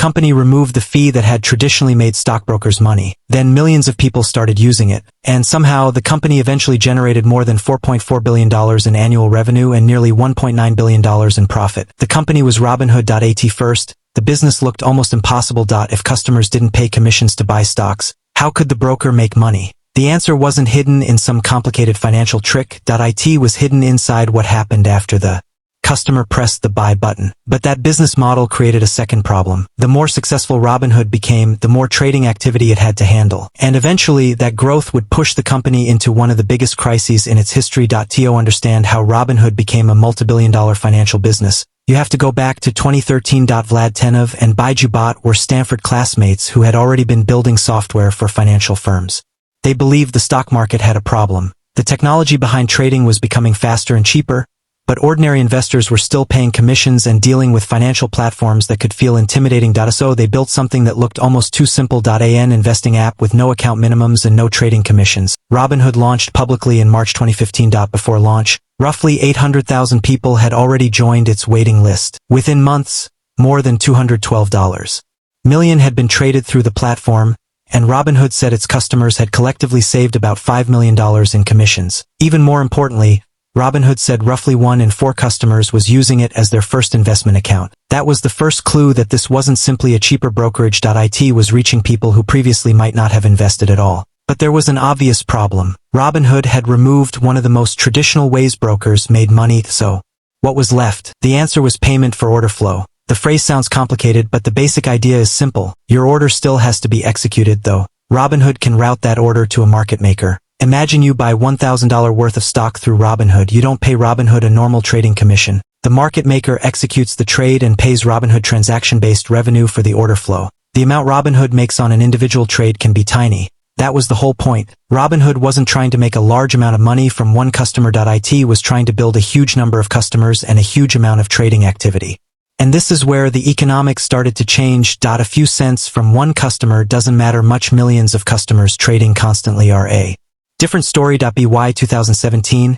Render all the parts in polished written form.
company removed the fee that had traditionally made stockbrokers money. Then millions of people started using it, and somehow the company eventually generated more than $4.4 billion in annual revenue and nearly $1.9 billion in profit. The company was Robinhood.at first. The business looked almost impossible. If customers didn't pay commissions to buy stocks, how could the broker make money? The answer wasn't hidden in some complicated financial trick. It was hidden inside what happened after the customer pressed the buy button. But that business model created a second problem. The more successful Robinhood became, the more trading activity it had to handle. And eventually, that growth would push the company into one of the biggest crises in its history. To understand how Robinhood became a multi-billion-dollar financial business, you have to go back to 2013. Vlad Tenev and Baiju Bhatt were Stanford classmates who had already been building software for financial firms. They believed the stock market had a problem. The technology behind trading was becoming faster and cheaper, but ordinary investors were still paying commissions and dealing with financial platforms that could feel intimidating. So they built something that looked almost too simple. An investing app with no account minimums and no trading commissions. Robinhood launched publicly in March 2015. Before launch, roughly 800,000 people had already joined its waiting list. Within months, more than $212 million had been traded through the platform, and Robinhood said its customers had collectively saved about $5 million in commissions. Even more importantly, Robinhood said roughly 1 in 4 customers was using it as their first investment account. That was the first clue that this wasn't simply a cheaper brokerage. It was reaching people who previously might not have invested at all. But there was an obvious problem. Robinhood had removed one of the most traditional ways brokers made money, so what was left? The answer was payment for order flow. The phrase sounds complicated, but the basic idea is simple. Your order still has to be executed, though. Robinhood can route that order to a market maker. Imagine you buy $1,000 worth of stock through Robinhood. You don't pay Robinhood a normal trading commission. The market maker executes the trade and pays Robinhood transaction-based revenue for the order flow. The amount Robinhood makes on an individual trade can be tiny. That was the whole point. Robinhood wasn't trying to make a large amount of money from one customer. It was trying to build a huge number of customers and a huge amount of trading activity. And this is where the economics started to change. A few cents from one customer doesn't matter much. Millions of customers trading constantly are a different story. By 2017,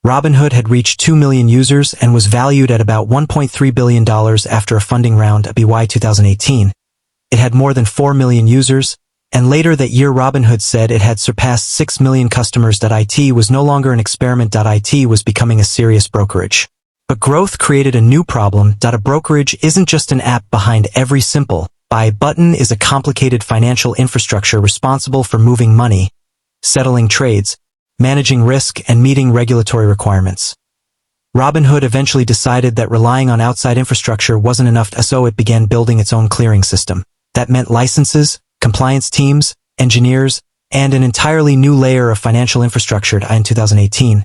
Robinhood had reached 2 million users and was valued at about $1.3 billion after a funding round. By 2018, it had more than 4 million users, and later that year Robinhood said it had surpassed 6 million customers. It was no longer an experiment. It was becoming a serious brokerage. But growth created a new problem. A brokerage isn't just an app behind every simple buy button. Is a complicated financial infrastructure responsible for moving money, settling trades, managing risk, and meeting regulatory requirements. Robinhood eventually decided that relying on outside infrastructure wasn't enough, so it began building its own clearing system. That meant licenses, compliance teams, engineers, and an entirely new layer of financial infrastructure. In 2018,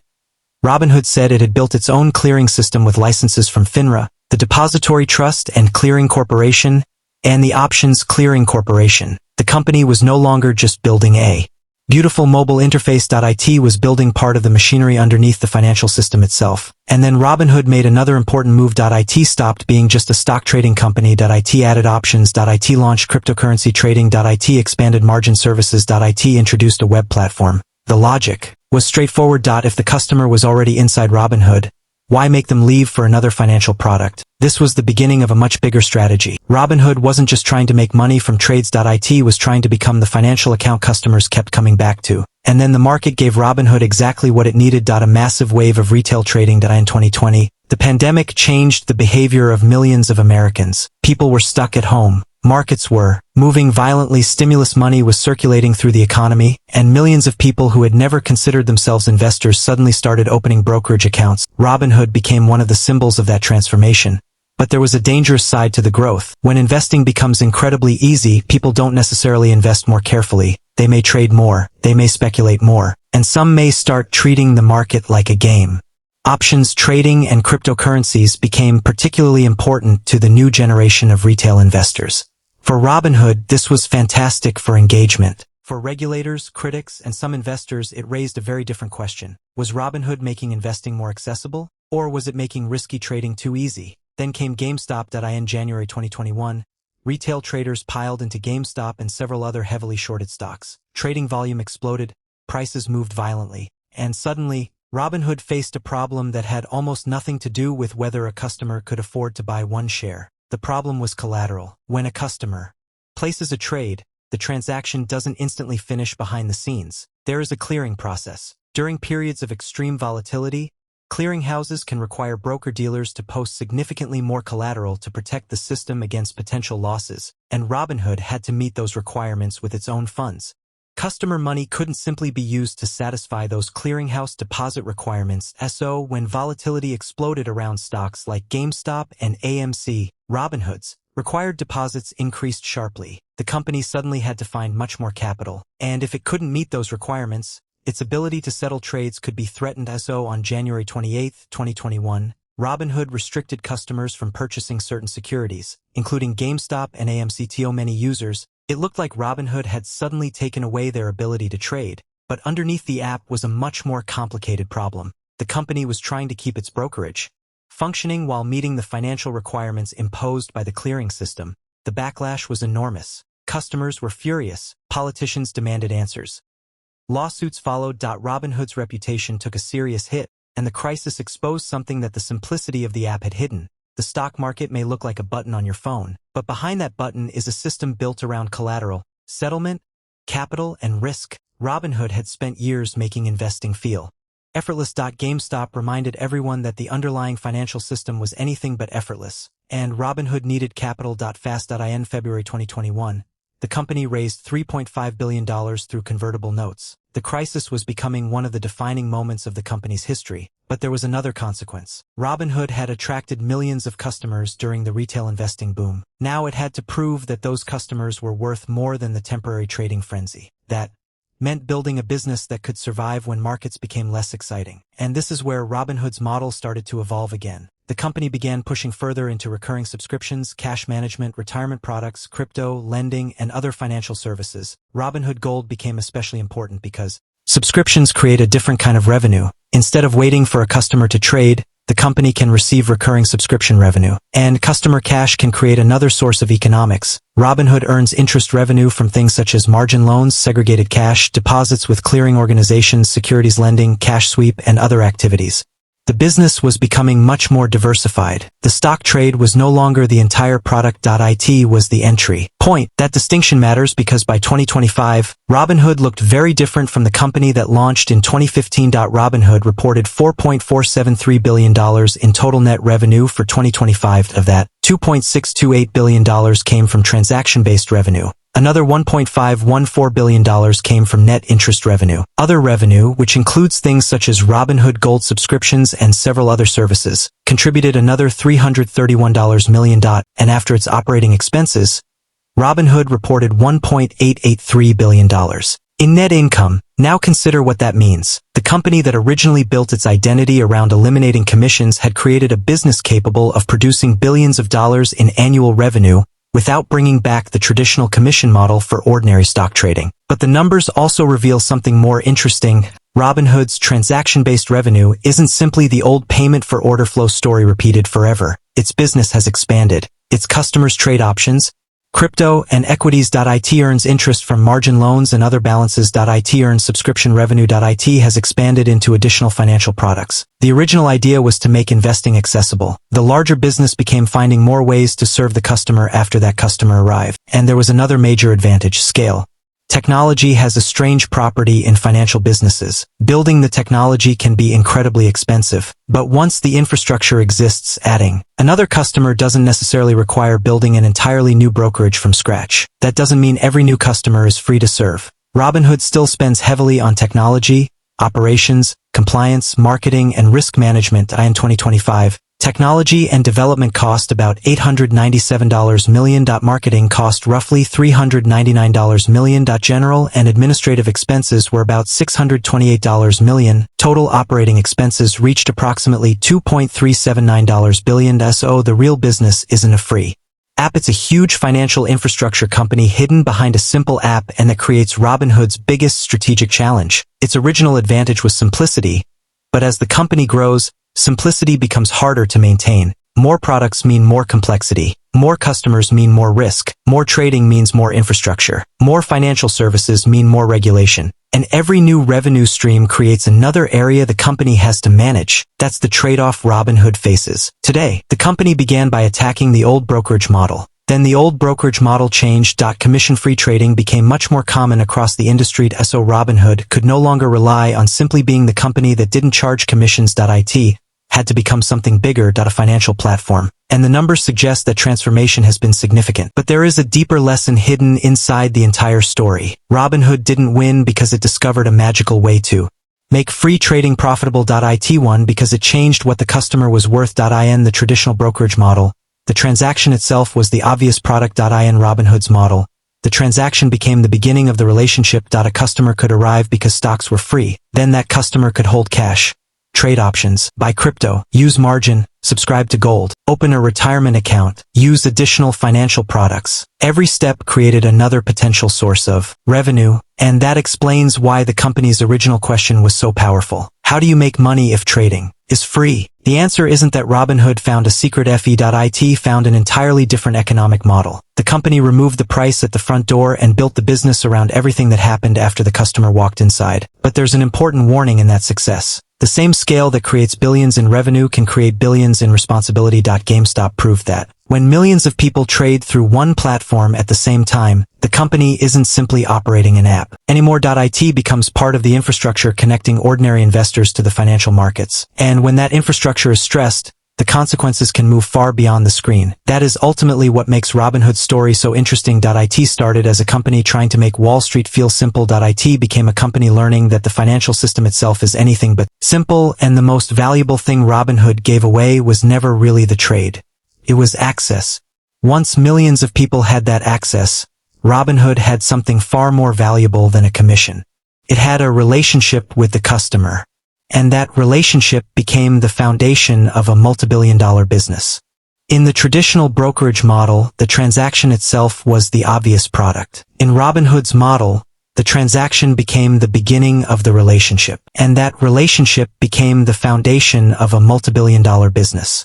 Robinhood said it had built its own clearing system with licenses from FINRA, the Depository Trust and Clearing Corporation, and the Options Clearing Corporation. The company was no longer just building a beautiful mobile interface. It was building part of the machinery underneath the financial system itself. And then Robinhood made another important move. It stopped being just a stock trading company. It added options. It launched cryptocurrency trading. It expanded margin services. It introduced a web platform. The logic was straightforward. If the customer was already inside Robinhood, why make them leave for another financial product? This was the beginning of a much bigger strategy. Robinhood wasn't just trying to make money from trades. It was trying to become the financial account customers kept coming back to. And then the market gave Robinhood exactly what it needed. A massive wave of retail trading. In 2020, the pandemic changed the behavior of millions of Americans. People were stuck at home. Markets were moving violently. Stimulus money was circulating through the economy, and millions of people who had never considered themselves investors suddenly started opening brokerage accounts. Robinhood became one of the symbols of that transformation. But there was a dangerous side to the growth. When investing becomes incredibly easy, people don't necessarily invest more carefully. They may trade more, they may speculate more, and some may start treating the market like a game. Options trading and cryptocurrencies became particularly important to the new generation of retail investors. For Robinhood, this was fantastic for engagement. For regulators, critics, and some investors, it raised a very different question. Was Robinhood making investing more accessible? Or was it making risky trading too easy? Then came GameStop. In January 2021, retail traders piled into GameStop and several other heavily shorted stocks. Trading volume exploded, prices moved violently, and suddenly, Robinhood faced a problem that had almost nothing to do with whether a customer could afford to buy one share. The problem was collateral. When a customer places a trade, the transaction doesn't instantly finish behind the scenes. There is a clearing process. During periods of extreme volatility, clearinghouses can require broker-dealers to post significantly more collateral to protect the system against potential losses, and Robinhood had to meet those requirements with its own funds. Customer money couldn't simply be used to satisfy those clearinghouse deposit requirements, so when volatility exploded around stocks like GameStop and AMC, Robinhood's required deposits increased sharply. The company suddenly had to find much more capital, and if it couldn't meet those requirements, its ability to settle trades could be threatened. So on January 28, 2021, Robinhood restricted customers from purchasing certain securities, including GameStop and AMC. To many users, it looked like Robinhood had suddenly taken away their ability to trade, but underneath the app was a much more complicated problem. The company was trying to keep its brokerage functioning while meeting the financial requirements imposed by the clearing system. The backlash was enormous. Customers were furious. Politicians demanded answers. Lawsuits followed. Robinhood's reputation took a serious hit, and the crisis exposed something that the simplicity of the app had hidden. The stock market may look like a button on your phone, but behind that button is a system built around collateral, settlement, capital, and risk. Robinhood had spent years making investing feel effortless. GameStop reminded everyone that the underlying financial system was anything but effortless, and Robinhood needed capital. Fast. In February 2021, the company raised $3.5 billion through convertible notes. The crisis was becoming one of the defining moments of the company's history, but there was another consequence. Robinhood had attracted millions of customers during the retail investing boom. Now it had to prove that those customers were worth more than the temporary trading frenzy. That meant building a business that could survive when markets became less exciting. And this is where Robinhood's model started to evolve again. The company began pushing further into recurring subscriptions, cash management, retirement products, crypto, lending, and other financial services. Robinhood Gold became especially important because subscriptions create a different kind of revenue. Instead of waiting for a customer to trade, the company can receive recurring subscription revenue, and customer cash can create another source of economics. Robinhood earns interest revenue from things such as margin loans, segregated cash, deposits with clearing organizations, securities lending, cash sweep, and other activities. The business was becoming much more diversified. The stock trade was no longer the entire product. It was the entry point. That distinction matters because by 2025, Robinhood looked very different from the company that launched in 2015. Robinhood reported $4.473 billion in total net revenue for 2025. Of that, $2.628 billion came from transaction-based revenue. Another $1.514 billion came from net interest revenue. Other revenue, which includes things such as Robinhood Gold subscriptions and several other services, contributed another $331 million, and after its operating expenses, Robinhood reported $1.883 billion in net income. Now consider what that means. The company that originally built its identity around eliminating commissions had created a business capable of producing billions of dollars in annual revenue without bringing back the traditional commission model for ordinary stock trading. But the numbers also reveal something more interesting. Robinhood's transaction-based revenue isn't simply the old payment for order flow story repeated forever. Its business has expanded. Its customers trade options, crypto, and equities. It earns interest from margin loans and other balances. It earns subscription revenue. It has expanded into additional financial products. The original idea was to make investing accessible. The larger business became finding more ways to serve the customer after that customer arrived. And there was another major advantage: scale. Technology has a strange property in financial businesses. Building the technology can be incredibly expensive, but once the infrastructure exists, adding another customer doesn't necessarily require building an entirely new brokerage from scratch. That doesn't mean every new customer is free to serve. Robinhood still spends heavily on technology, operations, compliance, marketing, and risk management. In 2025, technology and development cost about $897 million. Marketing cost roughly $399 million. General and administrative expenses were about $628 million. Total operating expenses reached approximately $2.379 billion. So the real business isn't a free app. It's a huge financial infrastructure company hidden behind a simple app, and that creates Robinhood's biggest strategic challenge. Its original advantage was simplicity, but as the company grows, simplicity becomes harder to maintain. More products mean more complexity. More customers mean more risk. More trading means more infrastructure. More financial services mean more regulation. And every new revenue stream creates another area the company has to manage. That's the trade-off Robinhood faces. Today, the company began by attacking the old brokerage model. Then the old brokerage model changed. Commission-free trading became much more common across the industry. So Robinhood could no longer rely on simply being the company that didn't charge commissions. It had to become something bigger. A financial platform. And the numbers suggest that transformation has been significant. But there is a deeper lesson hidden inside the entire story. Robinhood didn't win because it discovered a magical way to make free trading profitable. It won because it changed what the customer was worth. In the traditional brokerage model, the transaction itself was the obvious product. In Robinhood's model, the transaction became the beginning of the relationship. A customer could arrive because stocks were free. Then that customer could hold cash, trade options, buy crypto, use margin, subscribe to gold, open a retirement account, use additional financial products. Every step created another potential source of revenue, and that explains why the company's original question was so powerful. How do you make money if trading is free? The answer isn't that Robinhood found a secret FE. It found an entirely different economic model. The company removed the price at the front door and built the business around everything that happened after the customer walked inside. But there's an important warning in that success. The same scale that creates billions in revenue can create billions in responsibility. GameStop proved that. When millions of people trade through one platform at the same time, the company isn't simply operating an app anymore. It becomes part of the infrastructure connecting ordinary investors to the financial markets. And when that infrastructure is stressed, the consequences can move far beyond the screen. That is ultimately what makes Robinhood's story so interesting. It started as a company trying to make Wall Street feel simple. It became a company learning that the financial system itself is anything but simple, and the most valuable thing Robinhood gave away was never really the trade. It was access. Once millions of people had that access, Robinhood had something far more valuable than a commission. It had a relationship with the customer. And that relationship became the foundation of a multibillion-dollar business. In the traditional brokerage model, the transaction itself was the obvious product. In Robinhood's model, the transaction became the beginning of the relationship. And that relationship became the foundation of a multibillion-dollar business.